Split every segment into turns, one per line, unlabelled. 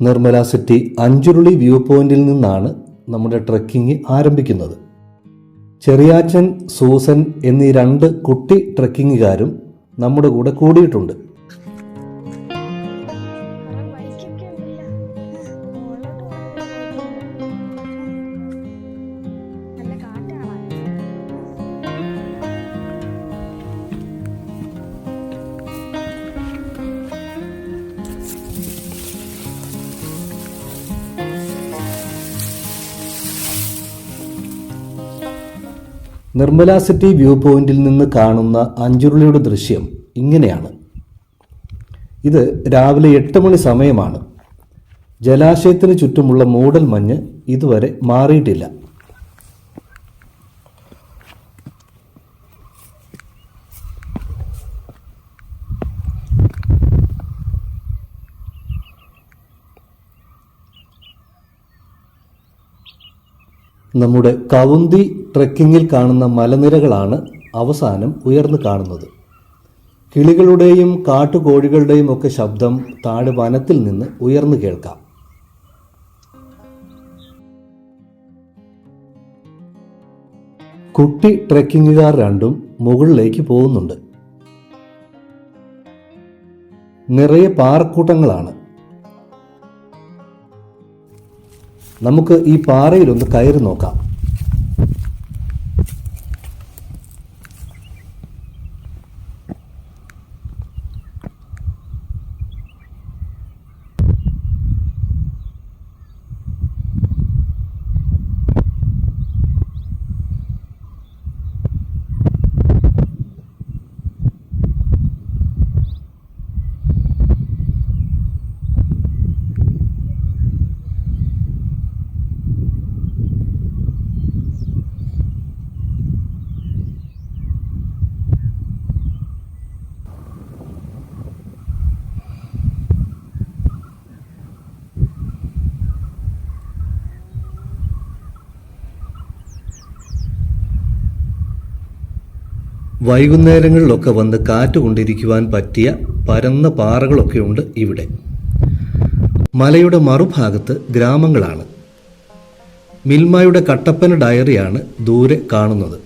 Nirmala city Anchuruli view പോയിന്റിൽ നിന്നാണ് നമ്മുടെ ട്രെക്കിംഗ് ആരംഭിക്കുന്നത്. ചെറിയാച്ചൻ, സൂസൻ എന്നീ 2 കുട്ടി ട്രെക്കിങ്ങുകാരും നമ്മുടെ കൂടെ കൂടിയിട്ടുണ്ട്. നിർമ്മല സിറ്റി വ്യൂ പോയിന്റിൽ നിന്ന് കാണുന്ന അഞ്ചുരുളിയുടെ ദൃശ്യം ഇങ്ങനെയാണ്. ഇത് രാവിലെ 8 മണി സമയമാണ്. ജലാശയത്തിന് ചുറ്റുമുള്ള മൂടൽ മഞ്ഞ് ഇതുവരെ മാറിയിട്ടില്ല. നമ്മുടെ കവുന്തി ട്രെക്കിങ്ങിൽ കാണുന്ന മലനിരകളാണ് അവസാനം ഉയർന്നു കാണുന്നത്. കിളികളുടെയും കാട്ടുകോഴികളുടെയും ഒക്കെ ശബ്ദം താഴെ വനത്തിൽ നിന്ന് ഉയർന്നു കേൾക്കാം. കുട്ടി ട്രെക്കിങ്ങുകാർ 2 മുകളിലേക്ക് പോകുന്നുണ്ട്. നിറയെ പാറക്കൂട്ടങ്ങളാണ്. നമുക്ക് ഈ പാറയിലൊന്ന് കയറി നോക്കാം. വൈകുന്നേരങ്ങളിലൊക്കെ വന്ന് കാറ്റുകൊണ്ടിരിക്കുവാൻ പറ്റിയ പരന്ന പാറകളൊക്കെയുണ്ട് ഇവിടെ. മലയുടെ മറുഭാഗത്ത് ഗ്രാമങ്ങളാണ്. മിൽമയുടെ കട്ടപ്പന ഡയറിയാണ് ദൂരെ കാണുന്നത്.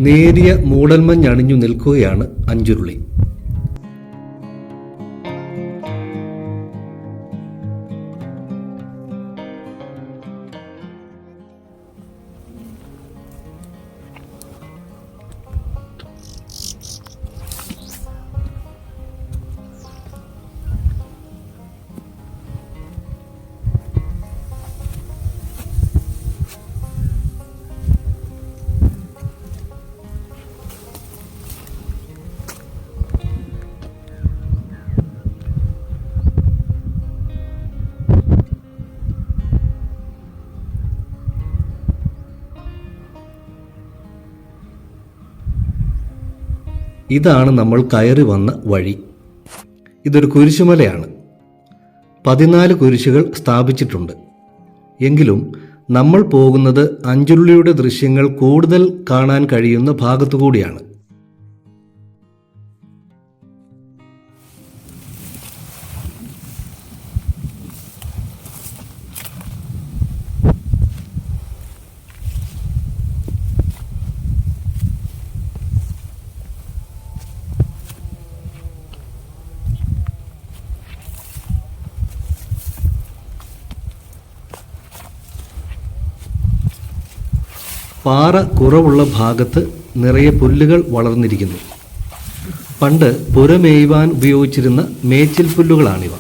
നേരിയ മൂടൽമഞ്ഞണിഞ്ഞു നിൽക്കുകയാണ് അഞ്ചുരുളി. ഇതാണ് നമ്മൾ കയറി വന്ന വഴി. ഇതൊരു കുരിശുമലയാണ്. 14 കുരിശുകൾ സ്ഥാപിച്ചിട്ടുണ്ട്. എങ്കിലും നമ്മൾ പോകുന്നത് അഞ്ചുരുളിയുടെ ദൃശ്യങ്ങൾ കൂടുതൽ കാണാൻ കഴിയുന്ന ഭാഗത്തുകൂടിയാണ്. പാറ കുറവുള്ള ഭാഗത്ത് നിറയെ പുല്ലുകൾ വളർന്നിരിക്കുന്നു. പണ്ട് പുരമേയുവാൻ ഉപയോഗിച്ചിരുന്ന മേച്ചിൽ പുല്ലുകളാണിവ.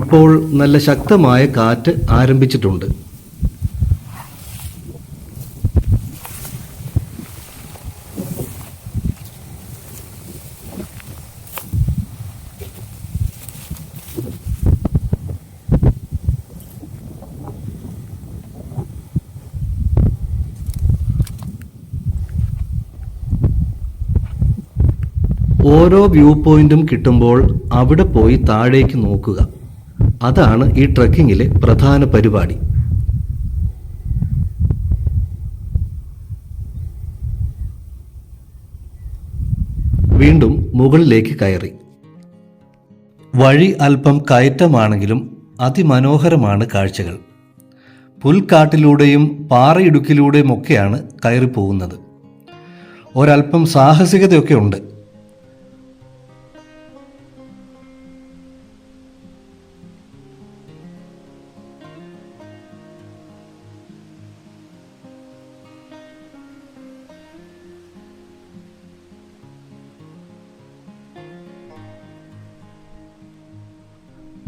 ഇപ്പോൾ നല്ല ശക്തമായ കാറ്റ് ആരംഭിച്ചിട്ടുണ്ട്. ഓരോ വ്യൂ പോയിന്റും കിട്ടുമ്പോൾ അവിടെ പോയി താഴേക്ക് നോക്കുക. അതാണ് ഈ ട്രക്കിങ്ങിലെ പ്രധാന പരിപാടി. വീണ്ടും മുകളിലേക്ക് കയറി. വഴി അല്പം കയറ്റമാണെങ്കിലും അതിമനോഹരമാണ് കാഴ്ചകൾ. പുൽക്കാട്ടിലൂടെയും പാറയിടുക്കിലൂടെയും ഒക്കെയാണ് കയറിപ്പോകുന്നത്. ഒരല്പം സാഹസികതയൊക്കെ ഉണ്ട്.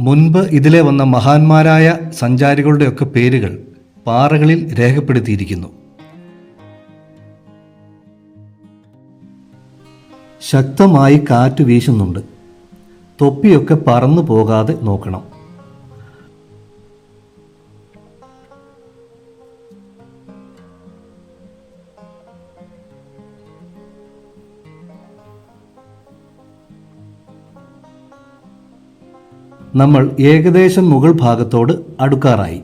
മുൻപ് ഇതിലെ വന്ന മഹാന്മാരായ സഞ്ചാരികളുടെയൊക്കെ പേരുകൾ പാറകളിൽ രേഖപ്പെടുത്തിയിരിക്കുന്നു. ശക്തമായി കാറ്റ് വീശുന്നുണ്ട്. തൊപ്പിയൊക്കെ പറന്നു പോകാതെ നോക്കണം. നമ്മൾ ഏകദേശം മുകൾ ഭാഗത്തോട് അടുക്കാറായി.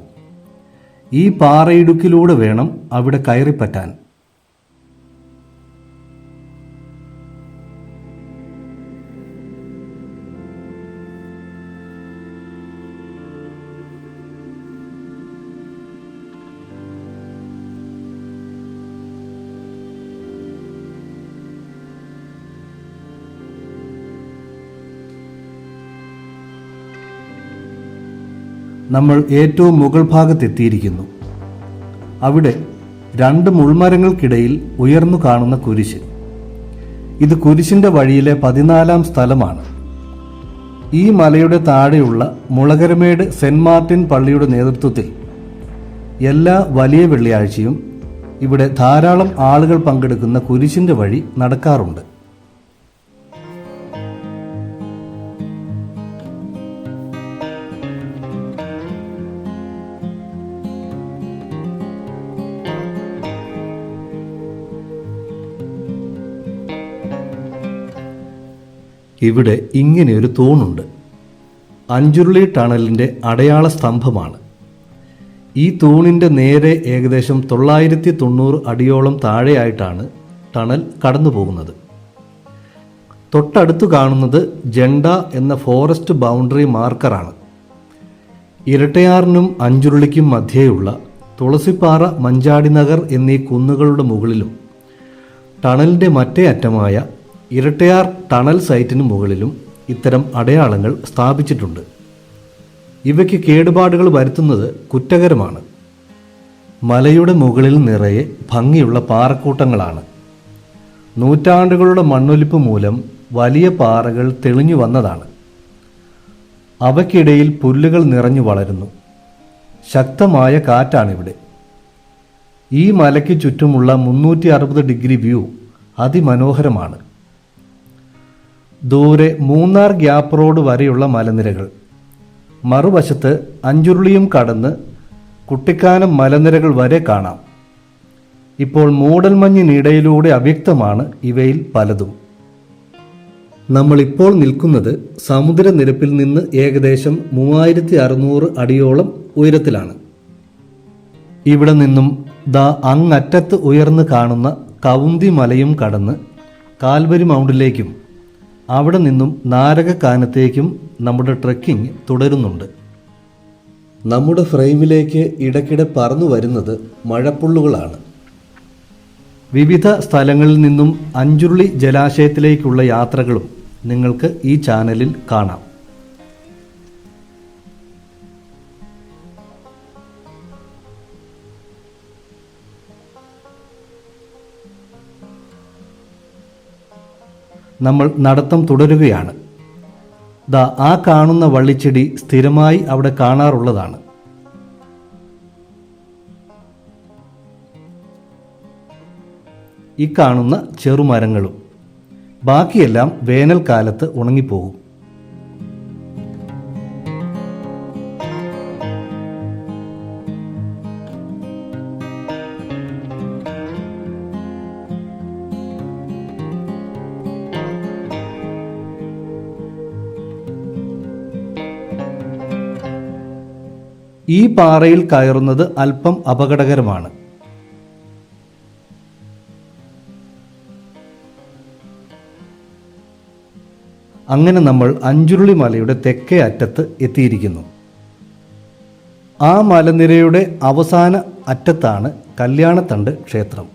ഈ പാറയിടുക്കിലൂടെ വേണം അവിടെ കയറിപ്പറ്റാൻ. നമ്മൾ ഏറ്റവും മുകൾ ഭാഗത്തെത്തിയിരിക്കുന്നു. അവിടെ 2 മുൾമരങ്ങൾക്കിടയിൽ ഉയർന്നു കാണുന്ന കുരിശ്. ഇത് കുരിശിൻ്റെ വഴിയിലെ 14ാം സ്ഥലമാണ്. ഈ മലയുടെ താഴെയുള്ള മുളകരമേട് സെന്റ് മാർട്ടിൻ പള്ളിയുടെ നേതൃത്വത്തിൽ എല്ലാ വലിയ വെള്ളിയാഴ്ചയും ഇവിടെ ധാരാളം ആളുകൾ പങ്കെടുക്കുന്ന കുരിശിൻ്റെ വഴി നടക്കാറുണ്ട്. ഇവിടെ ഇങ്ങനെയൊരു തൂണുണ്ട്. അഞ്ചുരുളി ടണലിൻ്റെ അടയാള സ്തംഭമാണ്. ഈ തൂണിൻ്റെ നേരെ ഏകദേശം 990 അടിയോളം താഴെയായിട്ടാണ് ടണൽ കടന്നു പോകുന്നത്. തൊട്ടടുത്ത് കാണുന്നത് ജണ്ട എന്ന ഫോറസ്റ്റ് ബൗണ്ടറി മാർക്കറാണ്. ഇരട്ടയാറിനും അഞ്ചുരുളിക്കും മധ്യേയുള്ള തുളസിപ്പാറ, മഞ്ചാടി നഗർ എന്നീ കുന്നുകളുടെ മുകളിലും ടണലിൻ്റെ മറ്റേ അറ്റമായ ഇരട്ടയാർ ടണൽ സൈറ്റിന് മുകളിലും ഇത്തരം അടയാളങ്ങൾ സ്ഥാപിച്ചിട്ടുണ്ട്. ഇവയ്ക്ക് കേടുപാടുകൾ വരുത്തുന്നത് കുറ്റകരമാണ്. മലയുടെ മുകളിൽ നിറയെ ഭംഗിയുള്ള പാറക്കൂട്ടങ്ങളാണ്. നൂറ്റാണ്ടുകളുടെ മണ്ണൊലിപ്പ് മൂലം വലിയ പാറകൾ തെളിഞ്ഞു വന്നതാണ്. അവയ്ക്കിടയിൽ പുല്ലുകൾ നിറഞ്ഞു വളരുന്നു. ശക്തമായ കാറ്റാണിവിടെ. ഈ മലയ്ക്ക് ചുറ്റുമുള്ള 360 ഡിഗ്രി വ്യൂ അതിമനോഹരമാണ്. ദൂരെ മൂന്നാർ ഗ്യാപ്പ് റോഡ് വരെയുള്ള മലനിരകൾ, മറുവശത്ത് അഞ്ചുരുളിയും കടന്ന് കുട്ടിക്കാനം മലനിരകൾ വരെ കാണാം. ഇപ്പോൾ മൂടൽമഞ്ഞിനിടയിലൂടെ അവ്യക്തമാണ് ഇവയിൽ പലതും. നമ്മളിപ്പോൾ നിൽക്കുന്നത് സമുദ്രനിരപ്പിൽ നിന്ന് ഏകദേശം 3600 അടിയോളം ഉയരത്തിലാണ്. ഇവിടെ നിന്നും അങ്ങറ്റത്ത് ഉയർന്ന് കാണുന്ന കവുന്തി മലയും കടന്ന് കാൽവരി മൗണ്ടിലേക്കും അവിടെ നിന്നും നാരകക്കാനത്തേക്കും നമ്മുടെ ട്രെക്കിംഗ് തുടരുന്നുണ്ട്. നമ്മുടെ ഫ്രെയിമിലേക്ക് ഇടയ്ക്കിടെ പറന്നു വരുന്നത് മഴപ്പുള്ളുകളാണ്. വിവിധ സ്ഥലങ്ങളിൽ നിന്നും അഞ്ചുരുളി ജലാശയത്തിലേക്കുള്ള യാത്രകളും നിങ്ങൾക്ക് ഈ ചാനലിൽ കാണാം. നമ്മൾ നടത്തം തുടരുകയാണ്. ആ കാണുന്ന വള്ളിച്ചെടി സ്ഥിരമായി അവിടെ കാണാറുള്ളതാണ്. ഈ കാണുന്ന ചെറുമരങ്ങളും. ബാക്കിയെല്ലാം വേനൽക്കാലത്ത് ഉണങ്ങിപ്പോകും. ഈ പാറയിൽ കയറുന്നത് അല്പം അപകടകരമാണ്. അങ്ങനെ നമ്മൾ അഞ്ചുരുളി മലയുടെ തെക്കേ അറ്റത്ത് എത്തിയിരിക്കുന്നു. ആ മലനിരയുടെ അവസാന അറ്റത്താണ് കല്യാണത്തണ്ട് ക്ഷേത്രം.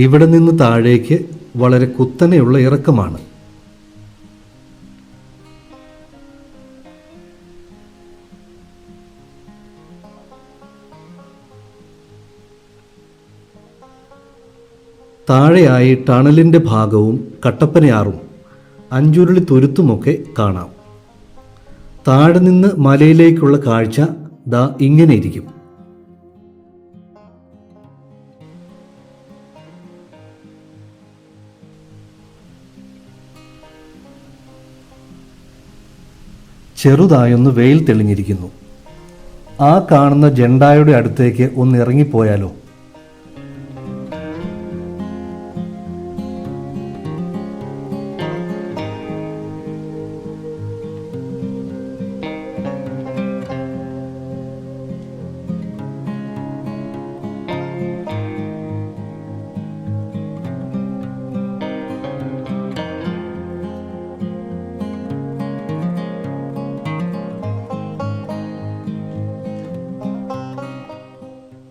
ഇവിടെ നിന്ന് താഴേക്ക് വളരെ കുത്തനെയുള്ള ഇറക്കമാണ്. താഴെയായി ടണലിൻ്റെ ഭാഗവും കട്ടപ്പനയാറും അഞ്ചുരുളി തുരുത്തുമൊക്കെ കാണാം. താഴെ നിന്ന് മലയിലേക്കുള്ള കാഴ്ച ദാ ഇങ്ങനെ ഇരിക്കും. ചെറുതായൊന്ന് വെയിൽ തെളിഞ്ഞിരിക്കുന്നു. ആ കാണുന്ന ജെണ്ടായുടെ അടുത്തേക്ക് ഒന്ന് ഇറങ്ങിപ്പോയാലോ?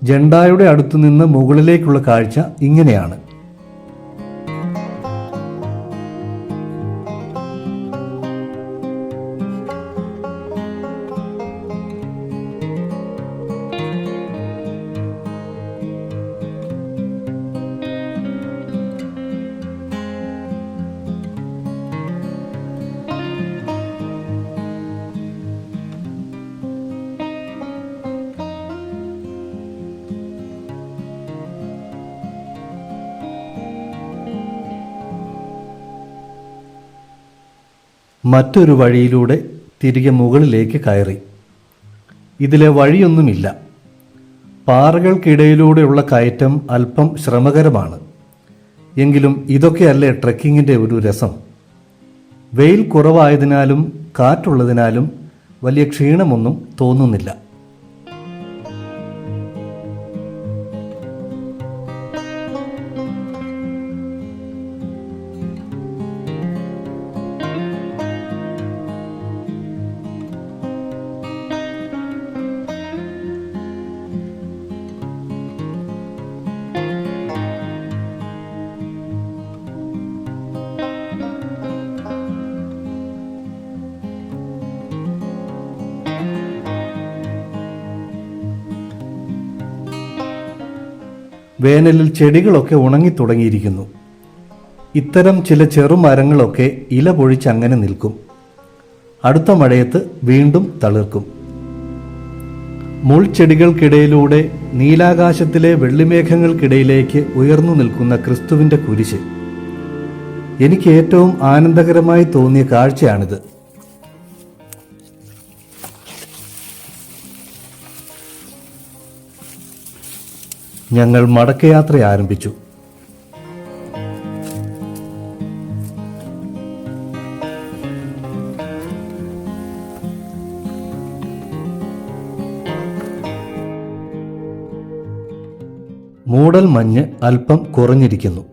ജെണ്ടായുടെ അടുത്തു നിന്ന് മുകളിലേക്കുള്ള കാഴ്ച ഇങ്ങനെയാണ്. മറ്റൊരു വഴിയിലൂടെ തിരികെ മുകളിലേക്ക് കയറി. ഇതിലെ വഴിയൊന്നുമില്ല. പാറകൾക്കിടയിലൂടെയുള്ള കയറ്റം അല്പം ശ്രമകരമാണ്. എങ്കിലും ഇതൊക്കെയല്ലേ ട്രെക്കിങ്ങിൻ്റെ ഒരു രസം. വെയിൽ കുറവായതിനാലും കാറ്റുള്ളതിനാലും വലിയ ക്ഷീണമൊന്നും തോന്നുന്നില്ല. വേനലിൽ ചെടികളൊക്കെ ഉണങ്ങിത്തുടങ്ങിയിരിക്കുന്നു. ഇത്തരം ചില ചെറുമരങ്ങളൊക്കെ ഇല പൊഴിച്ചങ്ങനെ നിൽക്കും. അടുത്ത മഴയത്ത് വീണ്ടും തളിർക്കും. മുൾച്ചെടികൾക്കിടയിലൂടെ നീലാകാശത്തിലെ വെള്ളിമേഘങ്ങൾക്കിടയിലേക്ക് ഉയർന്നു നിൽക്കുന്ന ക്രിസ്തുവിൻ്റെ കുരിശ് എനിക്ക് ഏറ്റവും ആനന്ദകരമായി തോന്നിയ കാഴ്ചയാണിത്. ഞങ്ങൾ മടക്കയാത്ര ആരംഭിച്ചു. മൂടൽ മഞ്ഞ് അല്പം കുറഞ്ഞിരിക്കുന്നു.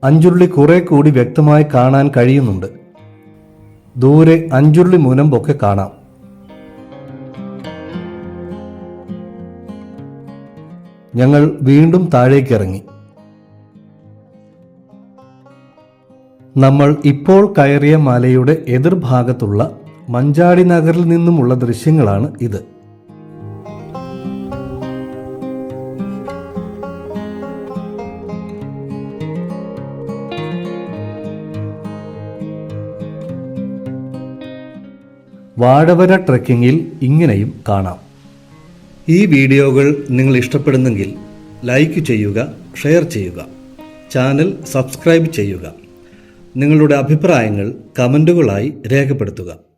അഞ്ചുരുളി കുറെ കൂടി വ്യക്തമായി കാണാൻ കഴിയുന്നുണ്ട്. ദൂരെ അഞ്ചുരുളി മുനമ്പൊക്കെ കാണാം. ഞങ്ങൾ വീണ്ടും താഴേക്കിറങ്ങി. നമ്മൾ ഇപ്പോൾ കയറിയ മലയുടെ എതിർഭാഗത്തുള്ള മഞ്ചാടി നഗറിൽ നിന്നുമുള്ള ദൃശ്യങ്ങളാണ് ഇത്. വാഴവര ട്രെക്കിങ്ങിൽ ഇങ്ങനെയും കാണാം. ഈ വീഡിയോകൾ നിങ്ങൾ ഇഷ്ടപ്പെടുന്നെങ്കിൽ ലൈക്ക് ചെയ്യുക, ഷെയർ ചെയ്യുക, ചാനൽ സബ്സ്ക്രൈബ് ചെയ്യുക. നിങ്ങളുടെ അഭിപ്രായങ്ങൾ കമൻറ്റുകളായി രേഖപ്പെടുത്തുക.